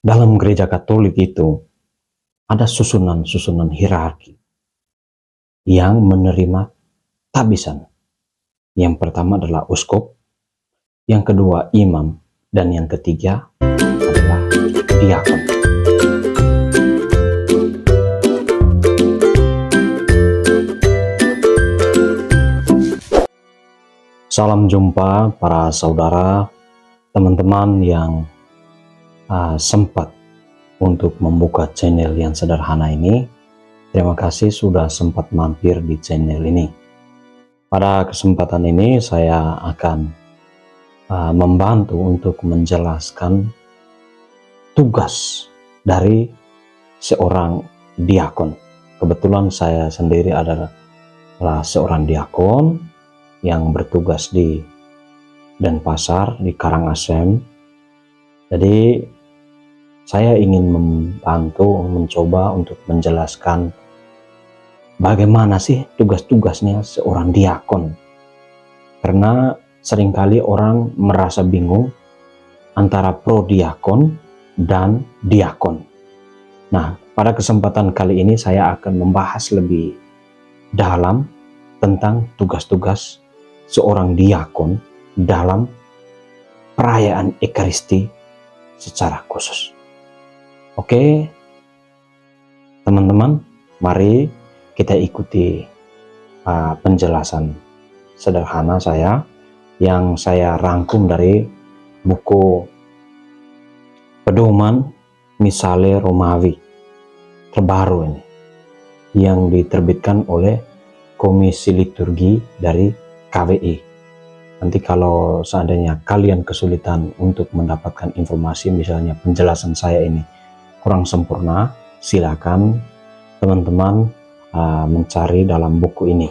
Dalam gereja Katolik itu ada susunan-susunan hierarki yang menerima tabisan. Yang pertama adalah uskup, yang kedua imam, dan yang ketiga adalah diakon. Salam jumpa para saudara, teman-teman yang sempat untuk membuka channel yang sederhana ini. Terima kasih sudah sempat mampir di channel ini. Pada kesempatan ini saya akan membantu untuk menjelaskan tugas dari seorang diakon. Kebetulan saya sendiri adalah seorang diakon yang bertugas di Denpasar, di Karangasem. Jadi saya ingin mencoba untuk menjelaskan bagaimana sih tugas-tugasnya seorang diakon. Karena seringkali orang merasa bingung antara prodiakon dan diakon. Nah, pada kesempatan kali ini saya akan membahas lebih dalam tentang tugas-tugas seorang diakon dalam perayaan Ekaristi secara khusus. Oke, teman-teman, mari kita ikuti penjelasan sederhana saya yang saya rangkum dari buku Pedoman Missale Romawi terbaru ini, yang diterbitkan oleh Komisi Liturgi dari KWI. Nanti kalau seandainya kalian kesulitan untuk mendapatkan informasi, misalnya penjelasan saya ini kurang sempurna, silakan teman-teman mencari dalam buku ini.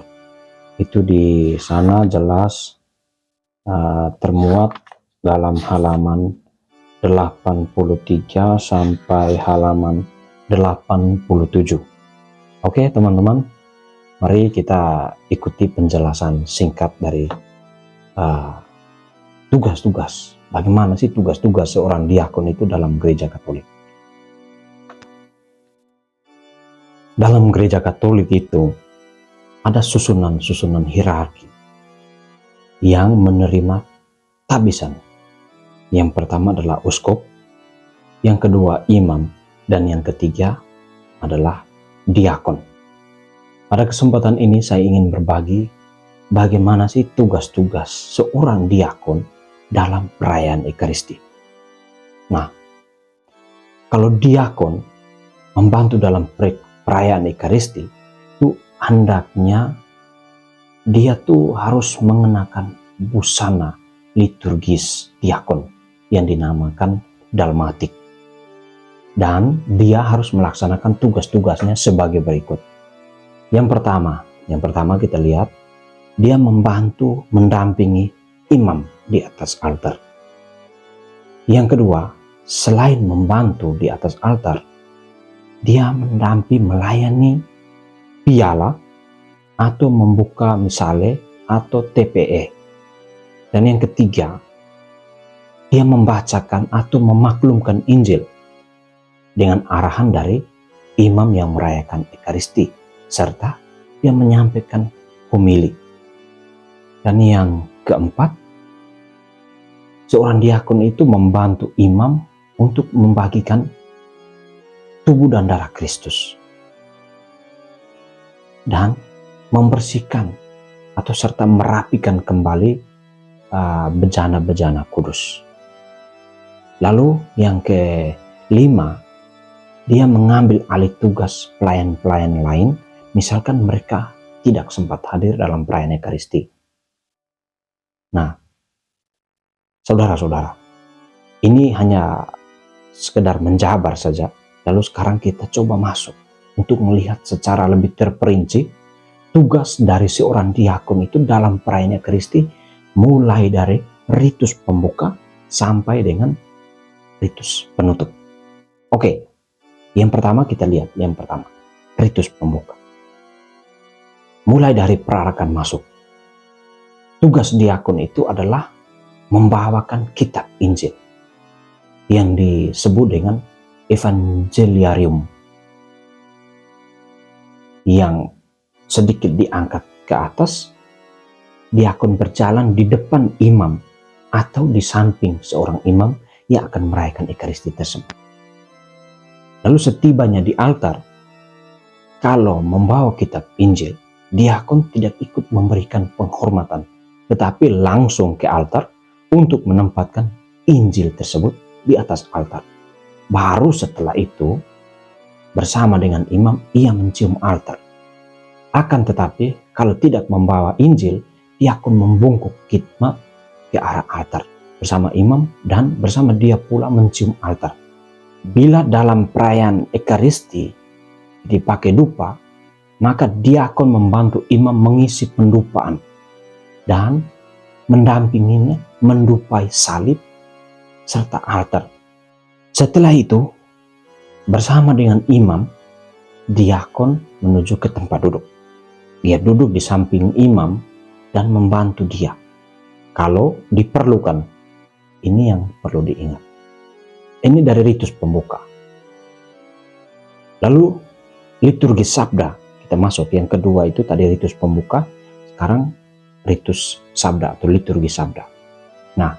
Itu di sana jelas termuat dalam halaman 83 sampai halaman 87. Oke teman-teman, mari kita ikuti penjelasan singkat dari tugas-tugas. Bagaimana sih tugas-tugas seorang diakon itu dalam gereja Katolik? Dalam gereja Katolik itu ada susunan-susunan hierarki yang menerima tabisan. Yang pertama adalah uskup, yang kedua imam, dan yang ketiga adalah diakon. Pada kesempatan ini saya ingin berbagi bagaimana sih tugas-tugas seorang diakon dalam perayaan Ekaristi. Nah, kalau diakon membantu dalam perayaan Ekaristi, itu hendaknya dia tuh harus mengenakan busana liturgis diakon yang dinamakan dalmatik. Dan dia harus melaksanakan tugas-tugasnya sebagai berikut. Yang pertama kita lihat, dia membantu mendampingi imam di atas altar. Yang kedua, selain membantu di atas altar, dia melayani piala atau membuka misale atau TPE. Dan yang ketiga, dia membacakan atau memaklumkan Injil dengan arahan dari imam yang merayakan Ekaristi, serta dia menyampaikan homili. Dan yang keempat, seorang diakon itu membantu imam untuk membagikan tubuh dan darah Kristus dan membersihkan atau serta merapikan kembali bejana-bejana kudus. Lalu yang kelima, dia mengambil alih tugas pelayan-pelayan lain, misalkan mereka tidak sempat hadir dalam perayaan Ekaristi. Nah, saudara-saudara, ini hanya sekedar menjabar saja. Lalu sekarang kita coba masuk untuk melihat secara lebih terperinci tugas dari seorang diakon itu dalam perayaan Ekaristi, mulai dari ritus pembuka sampai dengan ritus penutup. Oke, yang pertama kita lihat, ritus pembuka. Mulai dari perarakan masuk. Tugas diakon itu adalah membawakan kitab Injil yang disebut dengan evangeliarium yang sedikit diangkat ke atas, diakon berjalan di depan imam atau di samping seorang imam yang akan merayakan Ekaristi tersebut. Lalu setibanya di altar, kalau membawa kitab Injil, diakon tidak ikut memberikan penghormatan, tetapi langsung ke altar untuk menempatkan Injil tersebut di atas altar. Baru setelah itu, bersama dengan imam, ia mencium altar. Akan tetapi, kalau tidak membawa Injil, diakon membungkuk khidmat ke arah altar bersama imam dan bersama dia pula mencium altar. Bila dalam perayaan Ekaristi dipakai dupa, maka diakon membantu imam mengisi pendupaan dan mendampinginya mendupai salib serta altar. Setelah itu, bersama dengan imam, diakon menuju ke tempat duduk. Dia duduk di samping imam dan membantu dia kalau diperlukan. Ini yang perlu diingat. Ini dari ritus pembuka. Lalu liturgi sabda. Kita masuk yang kedua, itu tadi ritus pembuka, sekarang ritus sabda atau liturgi sabda. Nah,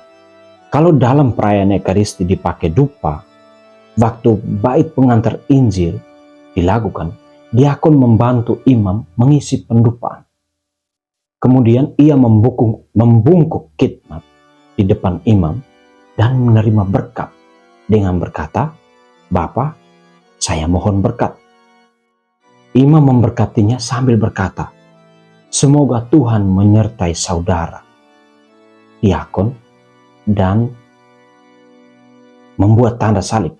kalau dalam perayaan Ekaristi dipakai dupa, waktu bait pengantar Injil dilakukan, diakon membantu imam mengisi pendupaan. Kemudian ia membungkuk khidmat di depan imam dan menerima berkat dengan berkata, "Bapa, saya mohon berkat." Imam memberkatinya sambil berkata, "Semoga Tuhan menyertai saudara diakon," dan membuat tanda salib.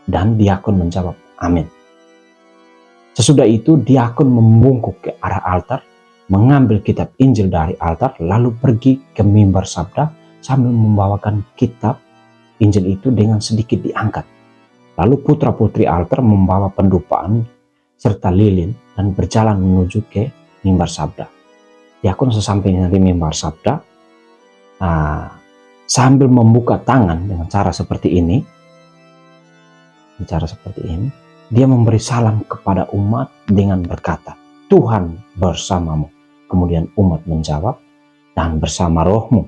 Dan diakon menjawab, "Amin." Sesudah itu diakon membungkuk ke arah altar, mengambil kitab Injil dari altar, lalu pergi ke mimbar sabda sambil membawakan kitab Injil itu dengan sedikit diangkat. Lalu putra-putri altar membawa pendupaan serta lilin dan berjalan menuju ke mimbar sabda. Diakon sesampainya di mimbar sabda, sambil membuka tangan dengan cara seperti ini, dia memberi salam kepada umat dengan berkata, "Tuhan bersamamu." Kemudian umat menjawab, "Dan bersama rohmu."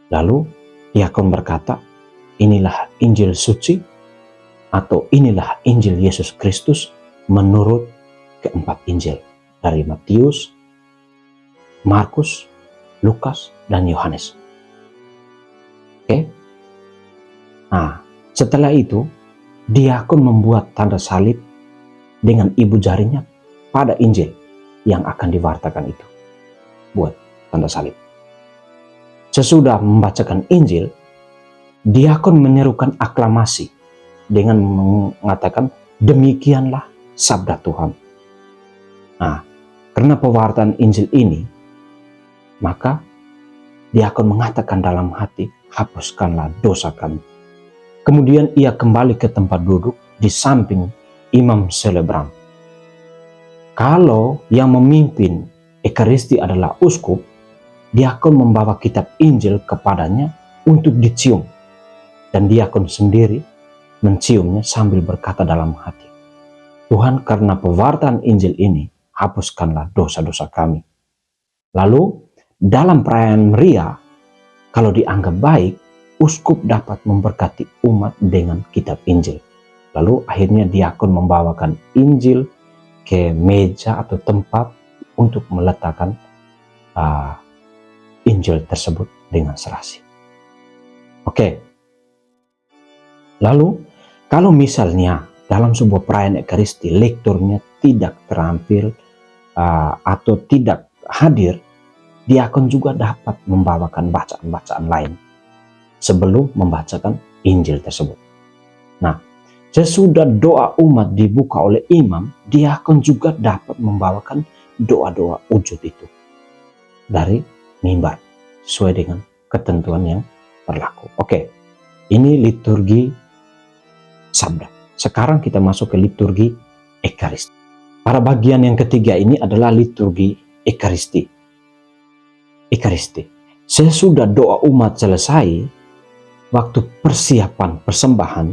Lalu diakon berkata, "Inilah Injil suci," atau "Inilah Injil Yesus Kristus menurut keempat Injil dari Matius, Markus, Lukas, dan Yohanes." Oke. Nah, setelah itu diakon membuat tanda salib dengan ibu jarinya pada Injil yang akan diwartakan itu. Buat tanda salib. Sesudah membacakan Injil, diakon menyerukan aklamasi dengan mengatakan, "Demikianlah sabda Tuhan." Nah, karena pewartaan Injil ini, maka diakon mengatakan dalam hati, "Hapuskanlah dosa kami." Kemudian ia kembali ke tempat duduk di samping imam selebram. Kalau yang memimpin Ekaristi adalah uskup, diakon membawa kitab Injil kepadanya untuk dicium, dan diakon sendiri menciumnya sambil berkata dalam hati, "Tuhan, karena pewartaan Injil ini, hapuskanlah dosa-dosa kami." Lalu dalam perayaan Maria, kalau dianggap baik, uskup dapat memberkati umat dengan kitab Injil. Lalu akhirnya diakon membawakan Injil ke meja atau tempat untuk meletakkan Injil tersebut dengan serasi. Oke. Lalu kalau misalnya dalam sebuah perayaan Ekaristi lekturnya tidak terampil atau tidak hadir, diakon juga dapat membawakan bacaan-bacaan lain sebelum membacakan Injil tersebut. Nah, sesudah doa umat dibuka oleh imam, diakon juga dapat membawakan doa-doa wujud itu dari mimbar sesuai dengan ketentuan yang berlaku. Oke, ini liturgi sabda. Sekarang kita masuk ke liturgi Ekaristi. Pada bagian yang ketiga ini adalah liturgi Ekaristi. Sesudah doa umat selesai, waktu persiapan persembahan,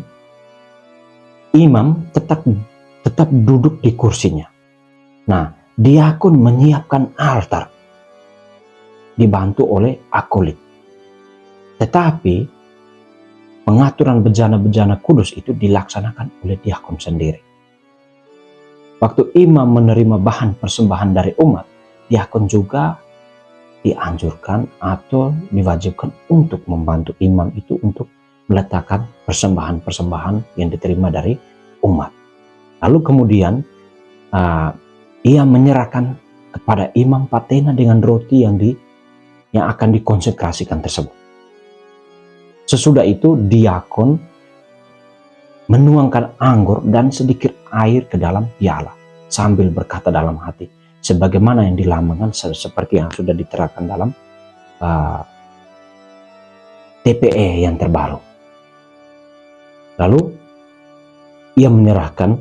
imam tetap duduk di kursinya. Nah, diakon menyiapkan altar dibantu oleh akolit. Tetapi pengaturan bejana-bejana kudus itu dilaksanakan oleh diakon sendiri. Waktu imam menerima bahan persembahan dari umat, diakon juga dianjurkan atau diwajibkan untuk membantu imam itu untuk meletakkan persembahan-persembahan yang diterima dari umat. Lalu kemudian ia menyerahkan kepada imam patena dengan roti yang akan dikonsekrasikan tersebut. Sesudah itu diakon menuangkan anggur dan sedikit air ke dalam piala sambil berkata dalam hati, sebagaimana yang dilambangkan seperti yang sudah diterangkan dalam TPE yang terbaru. Lalu ia menyerahkan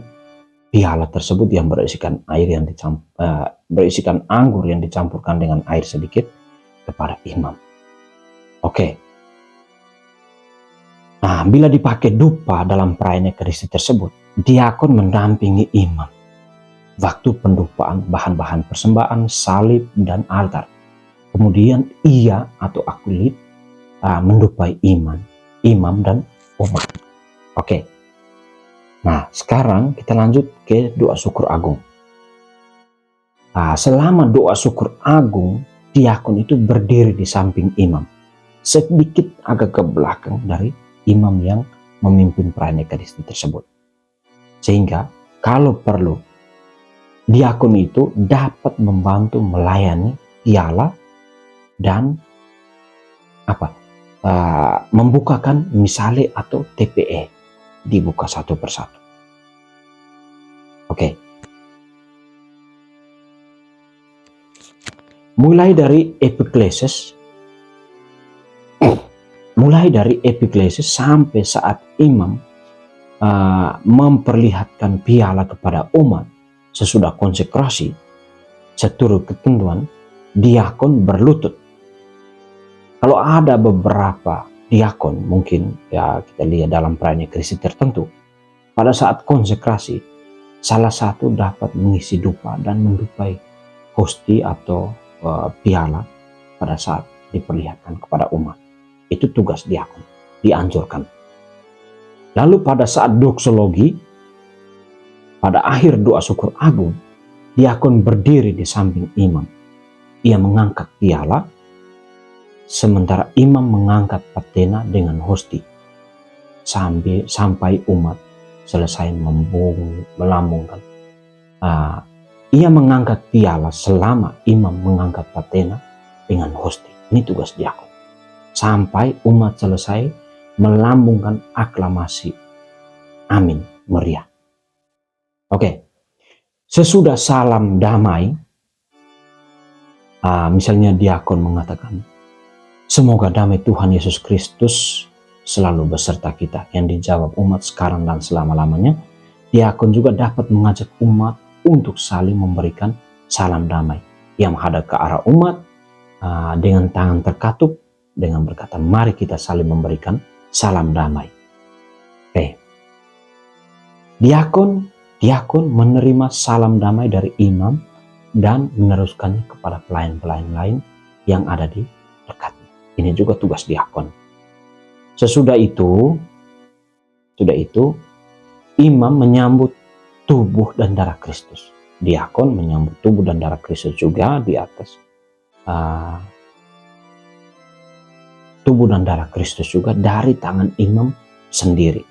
piala tersebut yang berisikan berisikan anggur yang dicampurkan dengan air sedikit kepada imam. Oke. Nah, bila dipakai dupa dalam perayaan Ekaristi tersebut, diakon mendampingi imam waktu pendupaan bahan-bahan persembahan, salib, dan altar. Kemudian ia atau akolit mendupai imam dan umat. Oke. Nah, sekarang kita lanjut ke doa syukur agung. Selama doa syukur agung, diakon itu berdiri di samping imam, sedikit agak ke belakang dari imam yang memimpin perayaan Ekaristi tersebut. Sehingga kalau perlu, diakon itu dapat membantu melayani piala dan membukakan misale atau TPE, dibuka satu persatu. Oke. Mulai dari epiklesis sampai saat imam memperlihatkan piala kepada umat sesudah konsekrasi, seturut ketentuan, diakon berlutut. Kalau ada beberapa diakon, mungkin ya kita lihat dalam perayaan Ekaristi tertentu, pada saat konsekrasi, salah satu dapat mengisi dupa dan mendupai hosti atau piala pada saat diperlihatkan kepada umat. Itu tugas diakon, dianjurkan. Lalu pada saat doksologi, pada akhir doa syukur agung, diakon berdiri di samping imam. Ia mengangkat piala, sementara imam mengangkat patena dengan hosti, sampai umat selesai melambungkan. Ia mengangkat piala selama imam mengangkat patena dengan hosti. Ini tugas diakon. Sampai umat selesai melambungkan aklamasi. Amin, meriah. Oke. Sesudah salam damai, misalnya diakon mengatakan, semoga damai Tuhan Yesus Kristus selalu beserta kita, yang dijawab umat sekarang dan selama-lamanya. Diakon juga dapat mengajak umat untuk saling memberikan salam damai. Ia menghadap ke arah umat dengan tangan terkatup, dengan berkata, mari kita saling memberikan salam damai. Oke. Diakon menerima salam damai dari imam dan meneruskannya kepada pelayan-pelayan lain yang ada di dekatnya. Ini juga tugas diakon. Sesudah itu, imam menyambut tubuh dan darah Kristus. Diakon menyambut tubuh dan darah Kristus juga di atas tubuh dan darah Kristus juga dari tangan imam sendiri.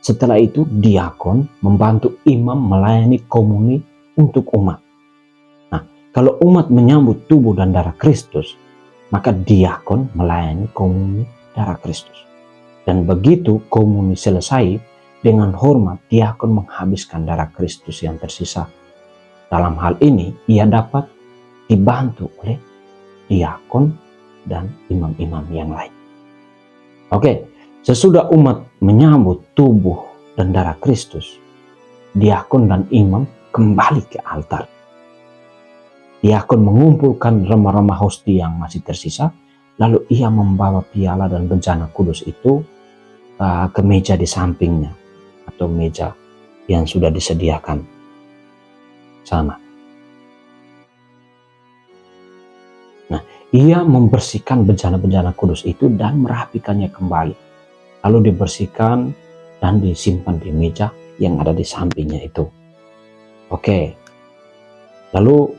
Setelah itu diakon membantu imam melayani komuni untuk umat. Nah, kalau umat menyambut tubuh dan darah Kristus, maka diakon melayani komuni darah Kristus. Dan begitu komuni selesai, dengan hormat diakon menghabiskan darah Kristus yang tersisa. Dalam hal ini ia dapat dibantu oleh diakon dan imam-imam yang lain. Oke, sesudah umat menyambut tubuh dan darah Kristus, diakon dan imam kembali ke altar. Diakon mengumpulkan remah-remah hosti yang masih tersisa, lalu ia membawa piala dan bejana kudus itu ke meja di sampingnya atau meja yang sudah disediakan sana. Nah, ia membersihkan bejana-bejana kudus itu dan merapikannya kembali. Lalu dibersihkan dan disimpan di meja yang ada di sampingnya itu. Oke. Lalu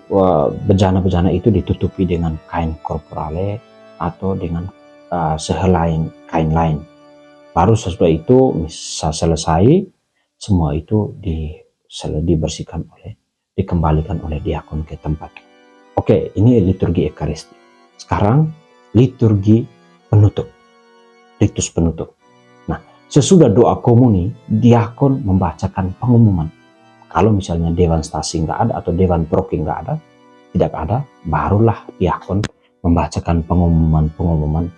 bejana-bejana itu ditutupi dengan kain korporale atau dengan sehelai kain lain. Baru sesudah itu bisa selesai, semua itu dibersihkan dikembalikan oleh diakon ke tempat. Oke, ini liturgi Ekaristi. Sekarang liturgi penutup, ritus penutup. Nah, sesudah doa komuni, diakon membacakan pengumuman. Kalau misalnya dewan stasi nggak ada atau dewan proki nggak ada, tidak ada, barulah diakon membacakan pengumuman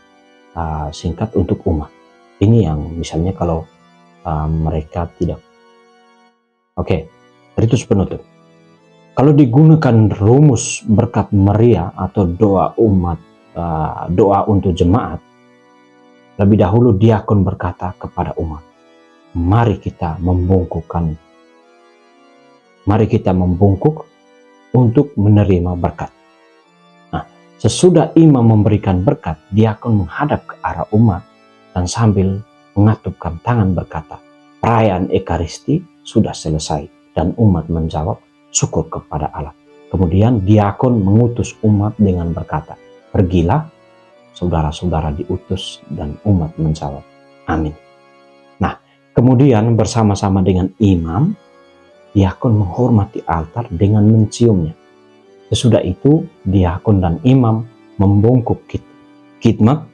singkat untuk umat. Ini yang misalnya kalau mereka tidak. Oke, ritus penutup. Kalau digunakan rumus berkat Maria atau doa umat, doa untuk jemaat, lebih dahulu diakon berkata kepada umat, mari kita membungkuk untuk menerima berkat. Nah, sesudah imam memberikan berkat, diakon menghadap ke arah umat dan sambil mengatupkan tangan berkata, perayaan Ekaristi sudah selesai, dan umat menjawab, syukur kepada Allah. Kemudian diakon mengutus umat dengan berkata, pergilah, saudara-saudara diutus, dan umat menjawab, amin. Nah, kemudian bersama-sama dengan imam, diakon menghormati altar dengan menciumnya. Sesudah itu, diakon dan imam membungkuk khidmat,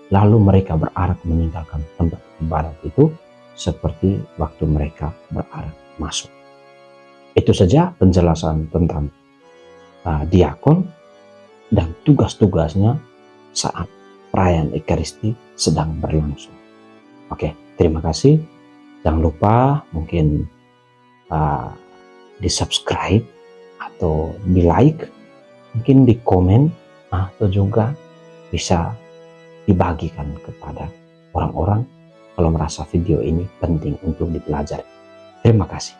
lalu mereka berarak meninggalkan tempat ibadat itu seperti waktu mereka berarak masuk. Itu saja penjelasan tentang diakon dan tugas-tugasnya saat perayaan Ekaristi sedang berlangsung. Oke, terima kasih. Jangan lupa mungkin di subscribe atau di like, mungkin di komen, atau juga bisa dibagikan kepada orang-orang kalau merasa video ini penting untuk dipelajari. Terima kasih.